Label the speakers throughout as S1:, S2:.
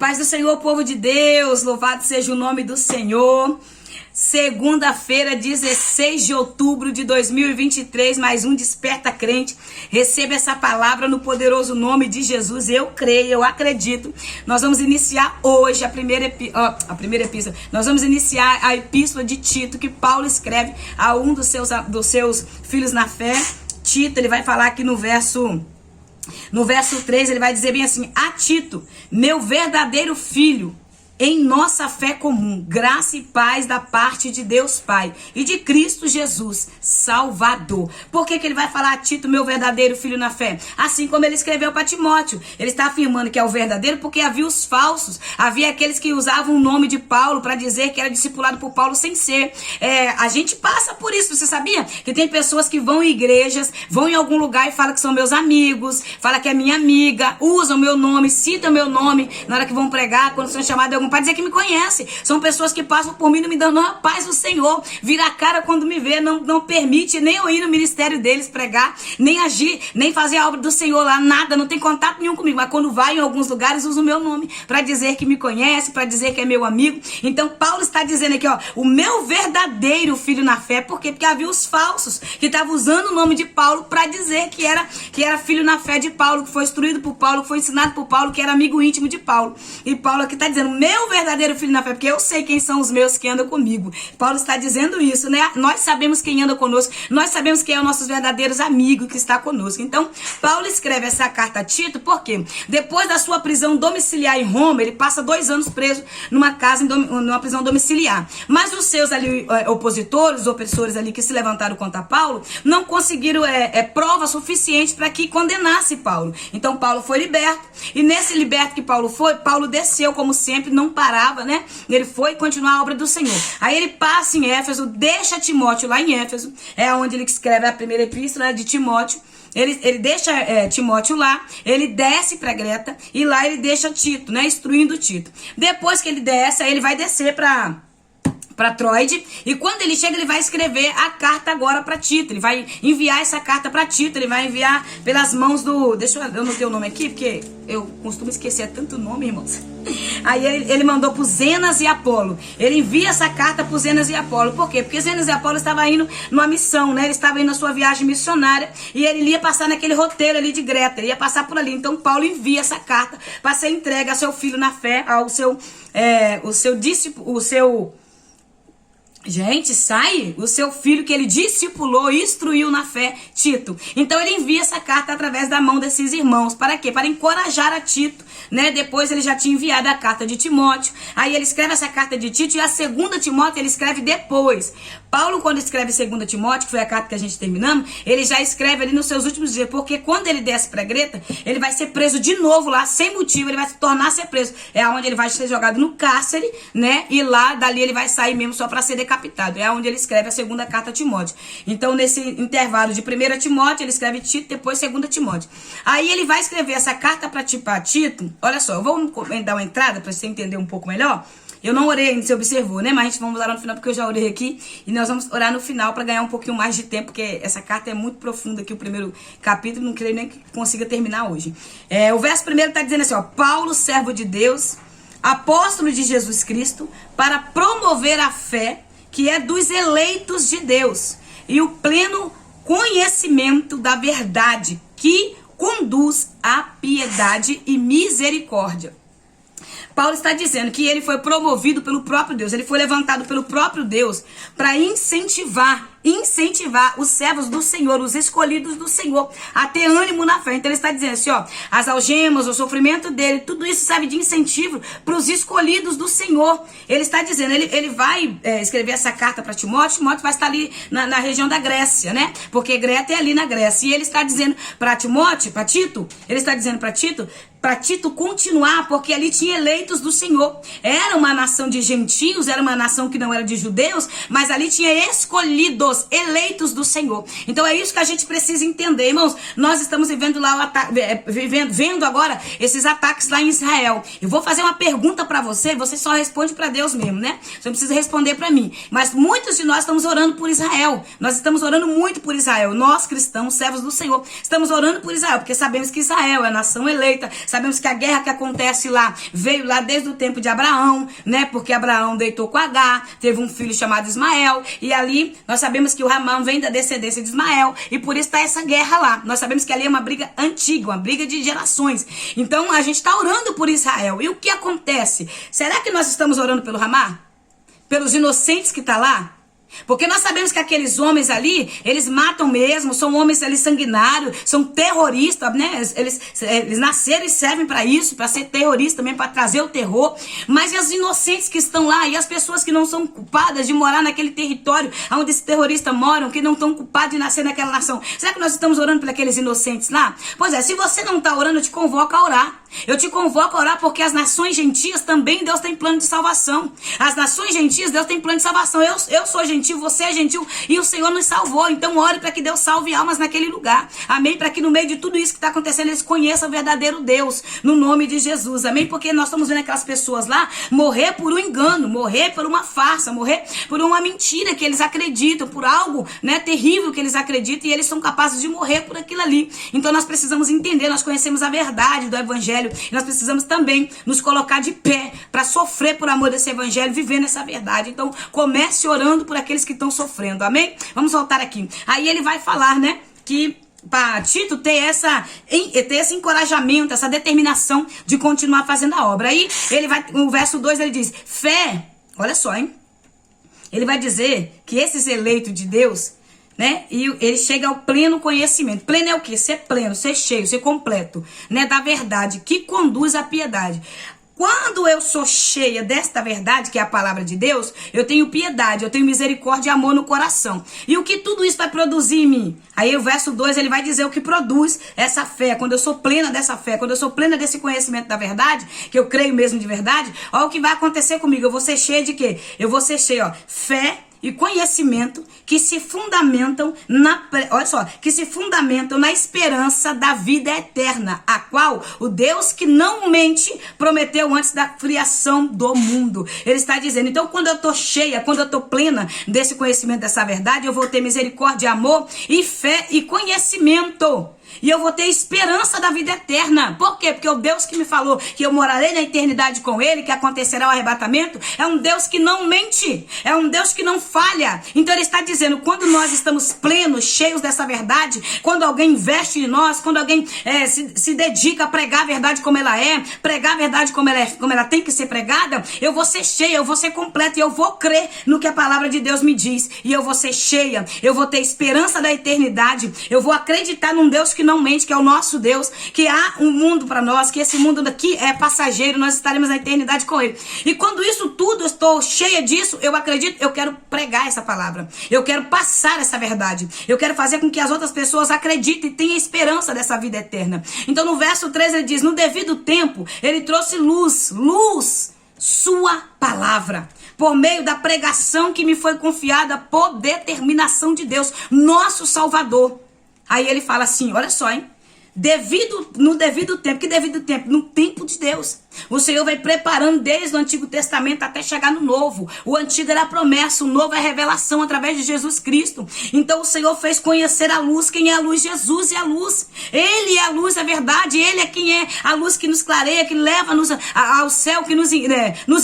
S1: paz do Senhor, povo de Deus, louvado seja o nome do Senhor. Segunda-feira, 16 de outubro de 2023, mais um Desperta Crente. Receba essa palavra no poderoso nome de Jesus. Eu creio, eu acredito. Nós vamos iniciar hoje a primeira epístola. Nós vamos iniciar a epístola de Tito, que Paulo escreve a um dos seus filhos na fé. Tito, ele vai falar aqui no verso 3, ele vai dizer bem assim: a Tito, meu verdadeiro filho, em nossa fé comum, graça e paz da parte de Deus Pai e de Cristo Jesus, Salvador. Por que ele vai falar a Tito, meu verdadeiro filho na fé? Assim como ele escreveu para Timóteo. Ele está afirmando que é o verdadeiro porque havia os falsos. Havia aqueles que usavam o nome de Paulo para dizer que era discipulado por Paulo sem ser. A gente passa por isso, você sabia? Que tem pessoas que vão em igrejas, vão em algum lugar e falam que são meus amigos, falam que é minha amiga, usam meu nome, citam meu nome na hora que vão pregar, quando são chamados de algum para dizer que me conhece. São pessoas que passam por mim e não me dão a paz do Senhor. Vira a cara quando me vê, não permite nem eu ir no ministério deles pregar, nem agir, nem fazer a obra do Senhor lá, nada, não tem contato nenhum comigo. Mas quando vai em alguns lugares, usa o meu nome para dizer que me conhece, para dizer que é meu amigo. Então Paulo está dizendo aqui, ó, o meu verdadeiro filho na fé. Por quê? Porque havia os falsos que estavam usando o nome de Paulo para dizer que era filho na fé de Paulo, que foi instruído por Paulo, que foi ensinado por Paulo, que era amigo íntimo de Paulo. E Paulo aqui está dizendo, meu verdadeiro filho na fé, porque eu sei quem são os meus que andam comigo. Paulo está dizendo isso, né? Nós sabemos quem anda conosco, nós sabemos quem é os nossos verdadeiros amigos que está conosco. Então, Paulo escreve essa carta a Tito, porque depois da sua prisão domiciliar em Roma, ele passa 2 anos preso numa casa, numa prisão domiciliar. Mas os seus ali, opositores, opressores ali que se levantaram contra Paulo, não conseguiram prova suficiente para que condenasse Paulo. Então, Paulo foi liberto, e nesse liberto que Paulo foi, Paulo desceu como sempre, não parava, né? Ele foi continuar a obra do Senhor. Aí ele passa em Éfeso, deixa Timóteo lá em Éfeso, é onde ele escreve a primeira epístola de Timóteo. Ele deixa Timóteo lá, ele desce para Creta e lá ele deixa Tito, né? Instruindo Tito. Depois que ele desce, aí ele vai descer para Troade, e quando ele chega, ele vai escrever a carta agora para Tito. Ele vai enviar essa carta para Tito, ele vai enviar pelas mãos do... Deixa eu não ter o nome aqui, porque eu costumo esquecer tanto nome, irmãos. Aí ele mandou pro Zenas e Apolo. Ele envia essa carta pro Zenas e Apolo. Por quê? Porque Zenas e Apolo estavam indo numa missão, né? Ele estava indo na sua viagem missionária e ele ia passar naquele roteiro ali de Creta, ele ia passar por ali. Então Paulo envia essa carta para ser entregue ao seu filho na fé, ao seu discípulo, o seu filho que ele discipulou e instruiu na fé, Tito. Então ele envia essa carta através da mão desses irmãos. Para quê? Para encorajar a Tito, né? Depois ele já tinha enviado a carta de Timóteo. Aí ele escreve essa carta de Tito e a segunda Timóteo ele escreve depois. Paulo, quando escreve segunda Timóteo, que foi a carta que a gente terminamos, ele já escreve ali nos seus últimos dias, porque quando ele desce para Creta, ele vai ser preso de novo lá, sem motivo, ele vai se tornar a ser preso. É onde ele vai ser jogado no cárcere, né? E lá, dali ele vai sair mesmo só para ser decapitado. É onde ele escreve a segunda carta a Timóteo. Então, nesse intervalo de 1 Timóteo, ele escreve Tito, depois 2 Timóteo. Aí ele vai escrever essa carta para Tito. Olha só, eu vou dar uma entrada para você entender um pouco melhor. Eu não orei ainda, você observou, né? Mas a gente vamos orar no final, porque eu já orei aqui. E nós vamos orar no final para ganhar um pouquinho mais de tempo, porque essa carta é muito profunda aqui, o primeiro capítulo. Não creio nem que consiga terminar hoje. O verso primeiro está dizendo assim, ó. Paulo, servo de Deus, apóstolo de Jesus Cristo, para promover a fé que é dos eleitos de Deus, e o pleno conhecimento da verdade, que conduz à piedade e misericórdia. Paulo está dizendo que ele foi promovido pelo próprio Deus, ele foi levantado pelo próprio Deus para incentivar os servos do Senhor, os escolhidos do Senhor, a ter ânimo na fé. Então ele está dizendo assim, ó, as algemas, o sofrimento dele, tudo isso serve de incentivo para os escolhidos do Senhor. Ele está dizendo, ele vai escrever essa carta para Timóteo. Timóteo vai estar ali na região da Grécia, né? Porque Creta é ali na Grécia. E ele está dizendo para Tito, ele está dizendo para Tito continuar, porque ali tinha eleitos do Senhor. Era uma nação de gentios, era uma nação que não era de judeus, mas ali tinha escolhidos, eleitos do Senhor. Então é isso que a gente precisa entender, irmãos. Nós estamos vivendo lá vendo agora esses ataques lá em Israel. Eu vou fazer uma pergunta para você só responde para Deus mesmo, né? Você não precisa responder para mim. Mas muitos de nós estamos orando por Israel. Nós estamos orando muito por Israel. Nós cristãos, servos do Senhor, estamos orando por Israel, porque sabemos que Israel é a nação eleita. Sabemos que a guerra que acontece lá veio lá desde o tempo de Abraão, né? Porque Abraão deitou com Agar, teve um filho chamado Ismael, e ali nós sabemos que o Ramã vem da descendência de Ismael, e por isso está essa guerra lá. Nós sabemos que ali é uma briga antiga, uma briga de gerações. Então a gente está orando por Israel. E o que acontece? Será que nós estamos orando pelo Ramã? Pelos inocentes que estão lá? Porque nós sabemos que aqueles homens ali, eles matam mesmo, são homens ali sanguinários, são terroristas, né? Eles nasceram e servem para isso, para ser terrorista também, para trazer o terror. Mas e os inocentes que estão lá, e as pessoas que não são culpadas de morar naquele território onde esses terroristas moram, que não estão culpados de nascer naquela nação? Será que nós estamos orando por aqueles inocentes lá? Pois é, se você não está orando, eu te convoco a orar. Eu te convoco a orar porque as nações gentias também Deus tem plano de salvação. As nações gentias Deus tem plano de salvação. Eu sou gentil, você é gentil e o Senhor nos salvou. Então ore para que Deus salve almas naquele lugar. Amém? Para que no meio de tudo isso que está acontecendo eles conheçam o verdadeiro Deus. No nome de Jesus. Amém? Porque nós estamos vendo aquelas pessoas lá morrer por um engano, morrer por uma farsa, morrer por uma mentira que eles acreditam, por algo, né, terrível que eles acreditam e eles são capazes de morrer por aquilo ali. Então nós precisamos entender, nós conhecemos a verdade do evangelho. E nós precisamos também nos colocar de pé para sofrer por amor desse evangelho, vivendo essa verdade. Então, comece orando por aqueles que estão sofrendo, amém? Vamos voltar aqui. Aí ele vai falar, né, que para Tito ter esse encorajamento, essa determinação de continuar fazendo a obra. Aí, ele vai, no verso 2, ele diz, fé, olha só, hein? Ele vai dizer que esses eleitos de Deus, né? E ele chega ao pleno conhecimento. Pleno é o quê? Ser pleno, ser cheio, ser completo, né? Da verdade, que conduz à piedade. Quando eu sou cheia desta verdade, que é a palavra de Deus, eu tenho piedade, eu tenho misericórdia e amor no coração. E o que tudo isso vai produzir em mim? Aí o verso 2, ele vai dizer o que produz essa fé. Quando eu sou plena dessa fé, quando eu sou plena desse conhecimento da verdade, que eu creio mesmo de verdade, olha o que vai acontecer comigo. Eu vou ser cheia de quê? Eu vou ser cheia, ó, fé e conhecimento que se fundamentam que se fundamentam na esperança da vida eterna, a qual o Deus que não mente prometeu antes da criação do mundo. Ele está dizendo, então quando eu estou cheia, quando eu estou plena desse conhecimento, dessa verdade, eu vou ter misericórdia, amor e fé e conhecimento. E eu vou ter esperança da vida eterna. Por quê? Porque o Deus que me falou que eu morarei na eternidade com ele, que acontecerá o arrebatamento, é um Deus que não mente, é um Deus que não falha. Então ele está dizendo, quando nós estamos plenos, cheios dessa verdade, quando alguém investe em nós, quando alguém se dedica a pregar a verdade como ela é, pregar a verdade como ela tem que ser pregada, eu vou ser cheia, eu vou ser completa, e eu vou crer no que a palavra de Deus me diz, e eu vou ser cheia, eu vou ter esperança da eternidade, eu vou acreditar num Deus que não mente, que é o nosso Deus, que há um mundo para nós, que esse mundo daqui é passageiro, nós estaremos na eternidade com ele. E quando isso tudo, eu estou cheia disso, eu acredito, eu quero pregar essa palavra, eu quero passar essa verdade, eu quero fazer com que as outras pessoas acreditem e tenham esperança dessa vida eterna. Então no verso 3 ele diz, no devido tempo, ele trouxe luz, sua palavra, por meio da pregação que me foi confiada por determinação de Deus, nosso Salvador. Aí ele fala assim, olha só, hein? No devido tempo. Que devido tempo? No tempo de Deus. O Senhor vai preparando desde o Antigo Testamento até chegar no Novo. O Antigo era a promessa, o Novo é a revelação através de Jesus Cristo. Então o Senhor fez conhecer a luz. Quem é a luz? Jesus é a luz. Ele é a luz, é verdade. Ele é quem é a luz que nos clareia, que leva-nos ao céu, que nos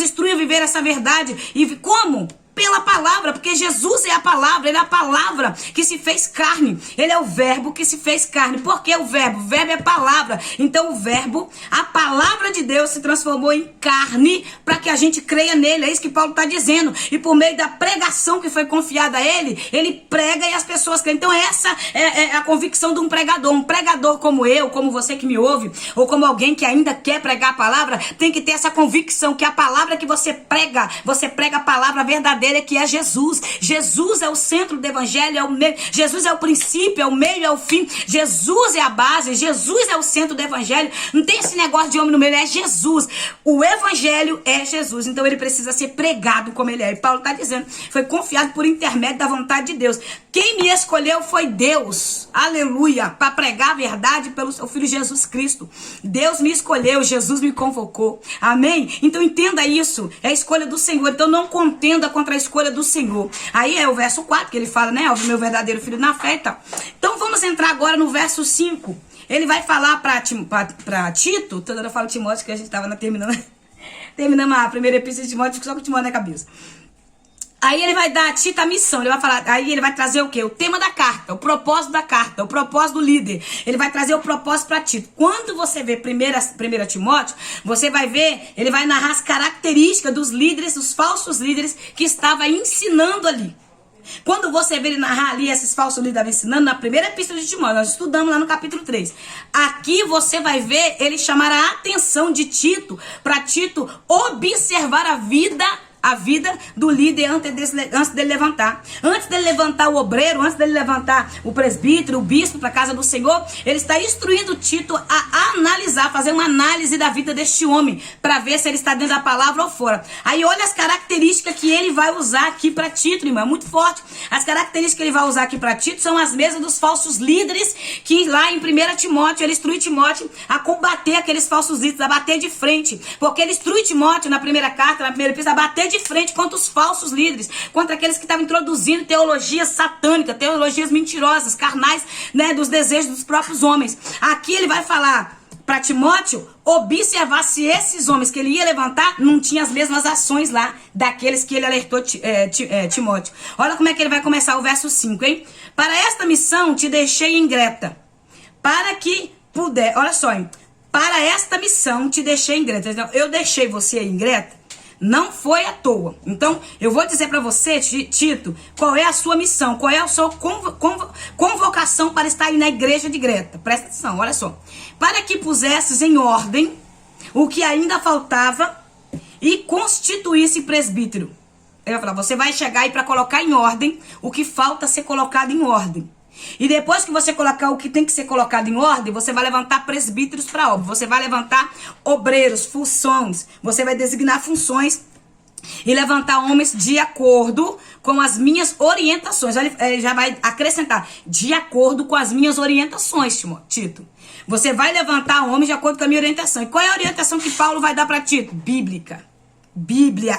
S1: instrui a viver essa verdade. E como? Pela palavra, porque Jesus é a palavra, ele é a palavra que se fez carne, ele é o verbo que se fez carne. Por que o verbo? O verbo é a palavra. Então o verbo, a palavra de Deus se transformou em carne para que a gente creia nele, é isso que Paulo está dizendo. E por meio da pregação que foi confiada a ele, ele prega e as pessoas creem. Então essa é a convicção de um pregador como eu, como você que me ouve, ou como alguém que ainda quer pregar a palavra, tem que ter essa convicção que a palavra que você prega a palavra verdadeira, que é Jesus. Jesus é o centro do evangelho, é o meio. Jesus é o princípio, é o meio, é o fim. Jesus é a base, Jesus é o centro do evangelho. Não tem esse negócio de homem no meio, é Jesus. O evangelho é Jesus, então ele precisa ser pregado como ele é. E Paulo está dizendo, foi confiado por intermédio da vontade de Deus. Quem me escolheu foi Deus, aleluia, para pregar a verdade pelo seu Filho Jesus Cristo. Deus me escolheu, Jesus me convocou, amém? Então entenda isso, é a escolha do Senhor. Então não contenda contra a escolha do Senhor. Aí é o verso 4 que ele fala, né, o meu verdadeiro filho na fé e tal. Então vamos entrar agora no verso 5. ele vai falar para Tito, toda hora eu falo Timóteo, que a gente estava terminando a primeira epístola de Timóteo, só com Timóteo na cabeça. Aí ele vai dar a Tito a missão, ele vai falar, aí ele vai trazer o quê? O tema da carta, o propósito da carta, o propósito do líder. Ele vai trazer o propósito para Tito. Quando você vê 1 Timóteo, você vai ver, ele vai narrar as características dos líderes, dos falsos líderes que estavam ensinando ali. Quando você vê ele narrar ali esses falsos líderes ensinando, na primeira epístola de Timóteo, nós estudamos lá no capítulo 3. Aqui você vai ver ele chamar a atenção de Tito, para Tito observar a vida do líder antes dele levantar. Antes dele levantar o obreiro, antes dele levantar o presbítero, o bispo para a casa do Senhor, ele está instruindo Tito a analisar, fazer uma análise da vida deste homem, para ver se ele está dentro da palavra ou fora. Aí olha as características que ele vai usar aqui para Tito, irmão, é muito forte. As características que ele vai usar aqui para Tito são as mesmas dos falsos líderes, que lá em 1 Timóteo, ele instrui Timóteo a combater aqueles falsos líderes, a bater de frente, porque ele instrui Timóteo na primeira carta, na primeira epístola, a bater de frente contra os falsos líderes, contra aqueles que estavam introduzindo teologias satânicas, teologias mentirosas, carnais, né, dos desejos dos próprios homens. Aqui ele vai falar para Timóteo observar se esses homens que ele ia levantar não tinham as mesmas ações lá daqueles que ele alertou Timóteo. Olha como é que ele vai começar o verso 5, hein? Para esta missão te deixei em Creta, para que puder, olha só, hein? Para esta missão te deixei em Creta. Então, eu deixei você em Creta, não foi à toa. Então, eu vou dizer para você, Tito, qual é a sua missão, qual é a sua convocação para estar aí na igreja de Creta. Presta atenção, olha só. Para que pusesses em ordem o que ainda faltava e constituísse presbítero. Ele vai falar, você vai chegar aí para colocar em ordem o que falta ser colocado em ordem. E depois que você colocar o que tem que ser colocado em ordem, você vai levantar presbíteros para a obra. Você vai levantar obreiros, funções. Você vai designar funções e levantar homens de acordo com as minhas orientações. Olha, ele já vai acrescentar, de acordo com as minhas orientações, Tito. Você vai levantar homens de acordo com a minha orientação. E qual é a orientação que Paulo vai dar para Tito? Bíblica. Bíblia.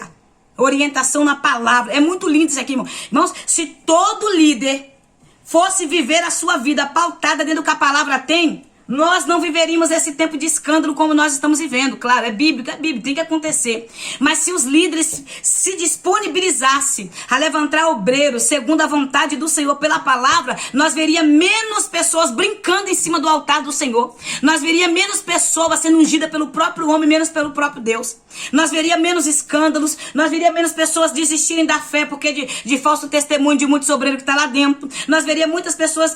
S1: Orientação na palavra. É muito lindo isso aqui, irmão. Irmãos, se todo líder fosse viver a sua vida pautada dentro do que a palavra tem, nós não viveríamos esse tempo de escândalo como nós estamos vivendo. Claro, é bíblico, tem que acontecer. Mas se os líderes se disponibilizassem a levantar obreiros segundo a vontade do Senhor pela palavra, nós veríamos menos pessoas brincando em cima do altar do Senhor. Nós veríamos menos pessoas sendo ungidas pelo próprio homem, menos pelo próprio Deus. Nós veríamos menos escândalos, nós veríamos menos pessoas desistirem da fé porque de falso testemunho de muitos obreiros que está lá dentro. Nós veríamos muitas pessoas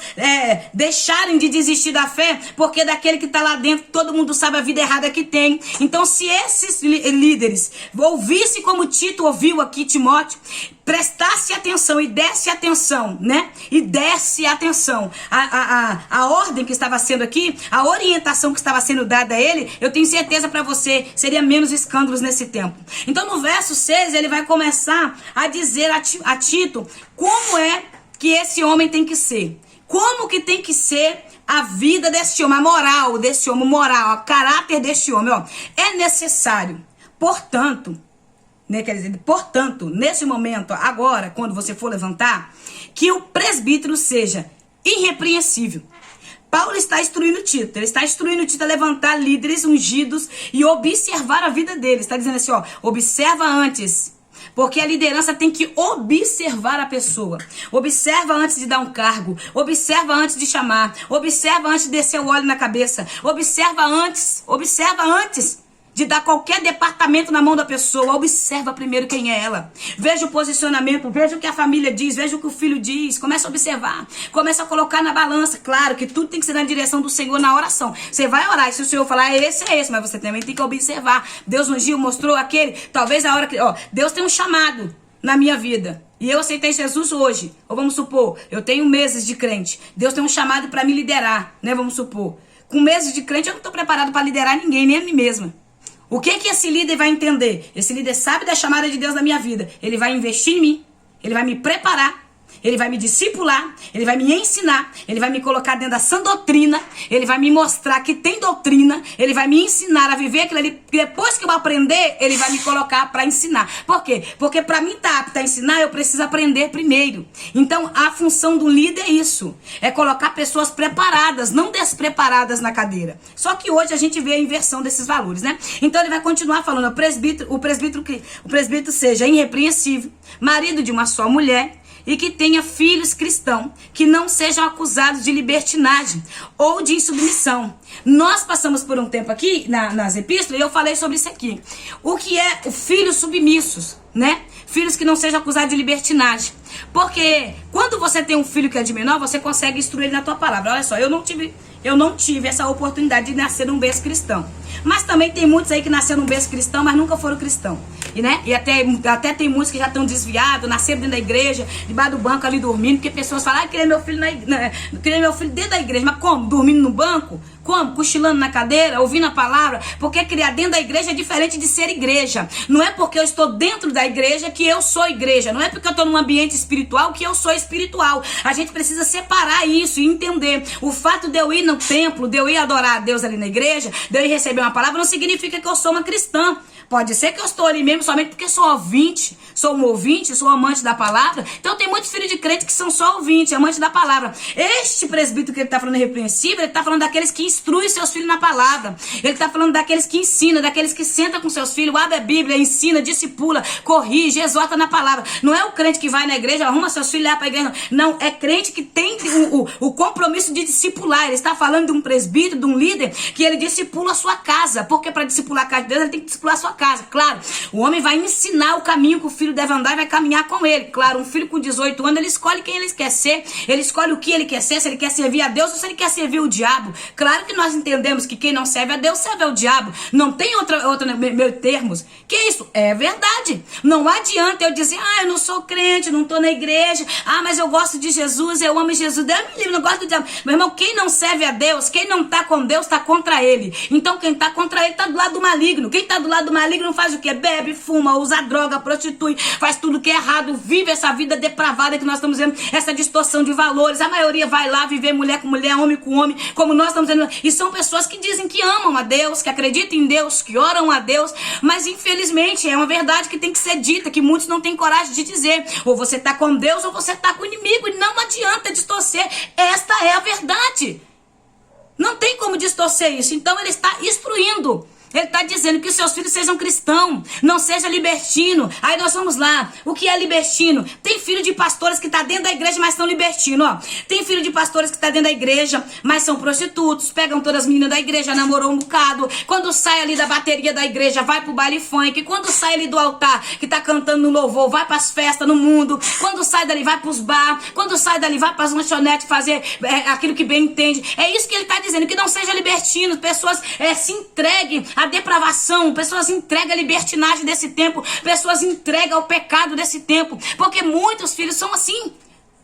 S1: deixarem de desistir da fé porque daquele que está lá dentro, todo mundo sabe a vida errada que tem. Então, se esses líderes ouvissem como Tito ouviu aqui Timóteo, prestasse atenção e desse atenção, né? E desse atenção a ordem que estava sendo aqui, a orientação que estava sendo dada a ele, eu tenho certeza para você, seria menos escândalos nesse tempo. Então, no verso 6, ele vai começar a dizer a Tito como é que esse homem tem que ser. Como que tem que ser a vida desse homem, a moral desse homem, o caráter deste homem, ó. É necessário, portanto, né, quer dizer, portanto, nesse momento, agora, quando você for levantar, que o presbítero seja irrepreensível. Paulo está instruindo Tito, ele está instruindo Tito a levantar líderes ungidos e observar a vida deles. Está dizendo assim, ó, observa antes. Porque a liderança tem que observar a pessoa. Observa antes de dar um cargo. Observa antes de chamar. Observa antes de descer o óleo na cabeça. Observa antes de dar qualquer departamento na mão da pessoa. Observa primeiro quem é ela. Veja o posicionamento, veja o que a família diz, veja o que o filho diz. Começa a observar, começa a colocar na balança. Claro que tudo tem que ser na direção do Senhor na oração. Você vai orar e se o Senhor falar esse, mas você também tem que observar. Deus ungiu, mostrou aquele. Talvez a hora que... Deus tem um chamado na minha vida. E eu aceitei Jesus hoje. Ou vamos supor, eu tenho meses de crente. Deus tem um chamado para me liderar, né? Vamos supor. Com meses de crente eu não estou preparado para liderar ninguém, nem a mim mesma. O que esse líder vai entender? Esse líder sabe da chamada de Deus na minha vida. Ele vai investir em mim. Ele vai me preparar. ele vai me discipular, ele vai me ensinar, ele vai me colocar dentro da sã doutrina, ele vai me mostrar que tem doutrina, ele vai me ensinar a viver aquilo ali. Depois que eu aprender, ele vai me colocar para ensinar. Por quê? Porque para mim estar apto a ensinar, eu preciso aprender primeiro. Então, a função do líder é isso, é colocar pessoas preparadas, não despreparadas na cadeira. Só que hoje a gente vê a inversão desses valores, né? Então ele vai continuar falando, o presbítero seja irrepreensível, marido de uma só mulher, e que tenha filhos cristãos, que não sejam acusados de libertinagem ou de insubmissão. Nós passamos por um tempo aqui, nas epístolas, e eu falei sobre isso aqui. O que é filhos submissos, né? Filhos que não sejam acusados de libertinagem. Porque quando você tem um filho que é de menor, você consegue instruir ele na tua palavra. Olha só, eu não tive essa oportunidade de nascer num berço cristão. Mas também tem muitos aí que nasceram num berço cristão, mas nunca foram cristãos. E até tem muitos que já estão desviados, nasceram dentro da igreja, debaixo do banco ali dormindo, porque pessoas falam, queria meu filho dentro da igreja. Mas como? Dormindo no banco? Como? Cochilando na cadeira, ouvindo a palavra? Porque criar dentro da igreja é diferente de ser igreja. Não é porque eu estou dentro da igreja que eu sou igreja. Não é porque eu estou num ambiente espiritual que eu sou espiritual. A gente precisa separar isso e entender. O fato de eu ir no templo, de eu ir adorar a Deus ali na igreja, de eu ir receber uma palavra, não significa que eu sou uma cristã. Pode ser que eu estou ali mesmo somente porque sou ouvinte, sou um ouvinte, sou amante da palavra. Então tem muitos filhos de crente que são só ouvintes, amantes da palavra. Este presbítero que ele está falando irrepreensível, ele está falando daqueles que instruem seus filhos na palavra. Ele está falando daqueles que ensinam, daqueles que sentam com seus filhos, abre a Bíblia, ensina, discipula, corrige, exorta na palavra. Não é o crente que vai na igreja, arruma seus filhos lá para a igreja. Não, é crente que tem o compromisso de discipular. Ele está falando de um presbítero, de um líder, que ele discipula a sua casa. Porque para discipular a casa de Deus, ele tem que discipular a sua casa. Claro, o homem vai ensinar o caminho que o filho deve andar e vai caminhar com ele. Claro, um filho com 18 anos, ele escolhe quem ele quer ser, ele escolhe o que ele quer ser, se ele quer servir a Deus ou se ele quer servir o diabo. Claro que nós entendemos que quem não serve a Deus serve ao diabo. Não tem outra meus termos. Que isso? É verdade. Não adianta eu dizer, eu não sou crente, não estou na igreja, mas eu gosto de Jesus, eu amo Jesus, Deus me livre, não gosto do diabo. Meu irmão, quem não serve a Deus, quem não está com Deus, está contra ele. Então quem está contra ele está do lado do maligno. Quem está do lado do maligno faz o que? Bebe, fuma, usa droga, prostitui, faz tudo que é errado, vive essa vida depravada que nós estamos vendo, essa distorção de valores. A maioria vai lá viver mulher com mulher, homem com homem, como nós estamos vendo. E são pessoas que dizem que amam a Deus, que acreditam em Deus, que oram a Deus, mas infelizmente é uma verdade que tem que ser dita, que muitos não têm coragem de dizer. Ou você está com Deus ou você está com o inimigo, e não adianta distorcer. Esta é a verdade. Não tem como distorcer isso. Então ele está instruindo. Ele está dizendo que os seus filhos sejam cristãos, não seja libertino. Aí nós vamos lá. O que é libertino? Tem filho de pastores que está dentro da igreja, mas são libertinos. Tem filho de pastores que está dentro da igreja, mas são prostitutos. Pegam todas as meninas da igreja, namorou um bocado. Quando sai ali da bateria da igreja, vai pro baile funk. Quando sai ali do altar, que está cantando no louvor, vai para as festas no mundo. Quando sai dali, vai para os bar. Quando sai dali, vai para as lanchonetes fazer aquilo que bem entende. É isso que ele está dizendo, que não seja libertino. Pessoas se entreguem a depravação, pessoas entregam a libertinagem desse tempo, pessoas entregam ao pecado desse tempo, porque muitos filhos são assim.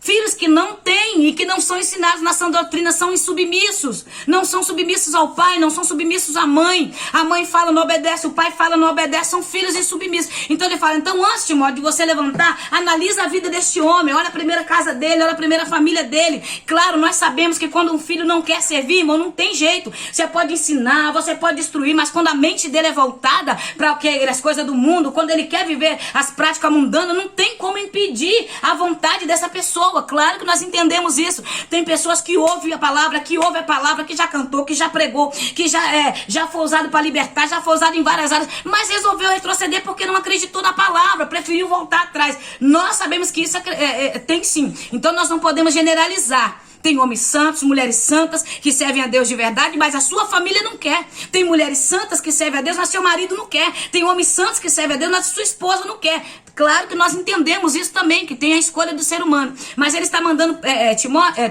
S1: Filhos que não têm e que não são ensinados na sã doutrina são insubmissos. Não são submissos ao pai, não são submissos à mãe. A mãe fala, não obedece, o pai fala, não obedece. São filhos insubmissos. Então ele fala, antes, Timóteo, de você levantar, analisa a vida deste homem. Olha a primeira casa dele, olha a primeira família dele. Claro, nós sabemos que quando um filho não quer servir, irmão, não tem jeito. Você pode ensinar, você pode instruir, mas quando a mente dele é voltada para as coisas do mundo, quando ele quer viver as práticas mundanas, não tem como impedir a vontade dessa pessoa. Claro que nós entendemos isso. Tem pessoas que ouvem a palavra, que já cantou, que já pregou, que já foi usado para libertar, já foi usado em várias áreas, mas resolveu retroceder porque não acreditou na palavra, preferiu voltar atrás. Nós sabemos que isso tem sim. Então nós não podemos generalizar. Tem homens santos, mulheres santas que servem a Deus de verdade, mas a sua família não quer. Tem mulheres santas que servem a Deus, mas seu marido não quer. Tem homens santos que servem a Deus, mas sua esposa não quer. Claro que nós entendemos isso também, que tem a escolha do ser humano. Mas ele está mandando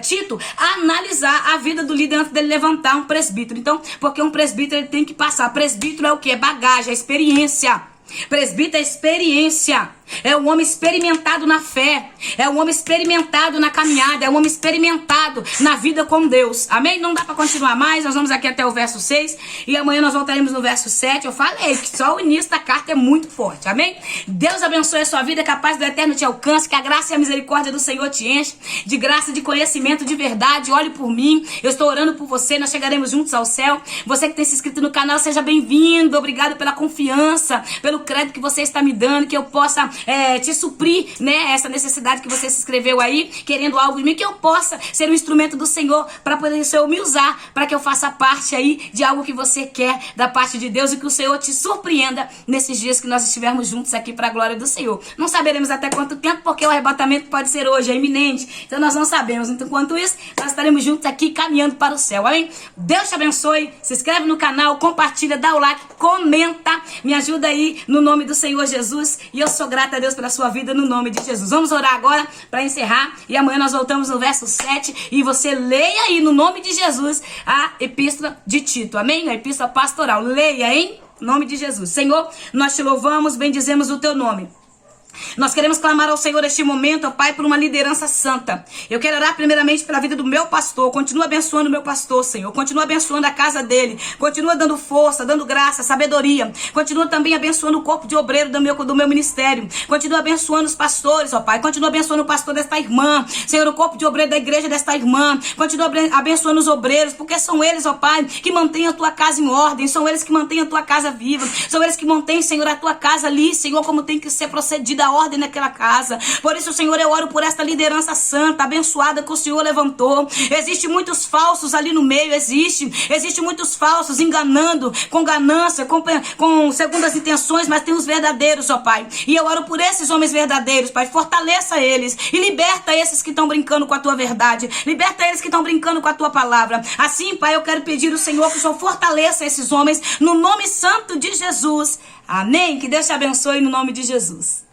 S1: Tito analisar a vida do líder antes dele levantar um presbítero. Então, porque um presbítero ele tem que passar. Presbítero é o que? É bagagem, é experiência. Presbítero é experiência. É um homem experimentado na fé. É um homem experimentado na caminhada. É um homem experimentado na vida com Deus. Amém? Não dá pra continuar mais. Nós vamos aqui até o verso 6. E amanhã nós voltaremos no verso 7. Eu falei que só o início da carta é muito forte. Amém? Deus abençoe a sua vida. Que a paz do Eterno te alcance. Que a graça e a misericórdia do Senhor te enche de graça, de conhecimento, de verdade. Olhe por mim. Eu estou orando por você. Nós chegaremos juntos ao céu. Você que tem se inscrito no canal, seja bem-vindo. Obrigado pela confiança, pelo crédito que você está me dando. Que eu possa te suprir, né, essa necessidade que você se inscreveu aí, querendo algo de mim, que eu possa ser um instrumento do Senhor para poder o Senhor me usar, para que eu faça parte aí de algo que você quer da parte de Deus e que o Senhor te surpreenda nesses dias que nós estivermos juntos aqui para a glória do Senhor. Não saberemos até quanto tempo, porque o arrebatamento pode ser hoje, é iminente, então nós não sabemos. Então, enquanto isso, nós estaremos juntos aqui caminhando para o céu, amém? Deus te abençoe, se inscreve no canal, compartilha, dá o like, comenta, me ajuda aí no nome do Senhor Jesus, e eu sou grata a Deus pela sua vida no nome de Jesus. Vamos orar agora para encerrar e amanhã nós voltamos no verso 7 e você leia aí no nome de Jesus a epístola de Tito, amém? A epístola pastoral, leia em nome de Jesus. Senhor, nós te louvamos, bendizemos o teu nome. Nós queremos clamar ao Senhor neste momento, ó Pai, por uma liderança santa. Eu quero orar primeiramente pela vida do meu pastor. Continua abençoando o meu pastor, Senhor. Continua abençoando a casa dele. Continua dando força, dando graça, sabedoria. Continua também abençoando o corpo de obreiro do meu ministério. Continua abençoando os pastores, ó Pai. Continua abençoando o pastor desta irmã. Senhor, o corpo de obreiro da igreja desta irmã. Continua abençoando os obreiros, porque são eles, ó Pai, que mantêm a tua casa em ordem. São eles que mantêm a tua casa viva. São eles que mantêm, Senhor, a tua casa ali, Senhor, como tem que ser procedida a ordem naquela casa. Por isso, Senhor, eu oro por esta liderança santa, abençoada que o Senhor levantou. Existem muitos falsos ali no meio, existe muitos falsos enganando, com ganância, com segundas intenções, mas tem os verdadeiros, ó Pai. E eu oro por esses homens verdadeiros, Pai, fortaleça eles e liberta esses que estão brincando com a tua verdade, liberta eles que estão brincando com a tua palavra. Assim, Pai, eu quero pedir ao Senhor que o Senhor fortaleça esses homens no nome santo de Jesus. Amém? Que Deus te abençoe no nome de Jesus.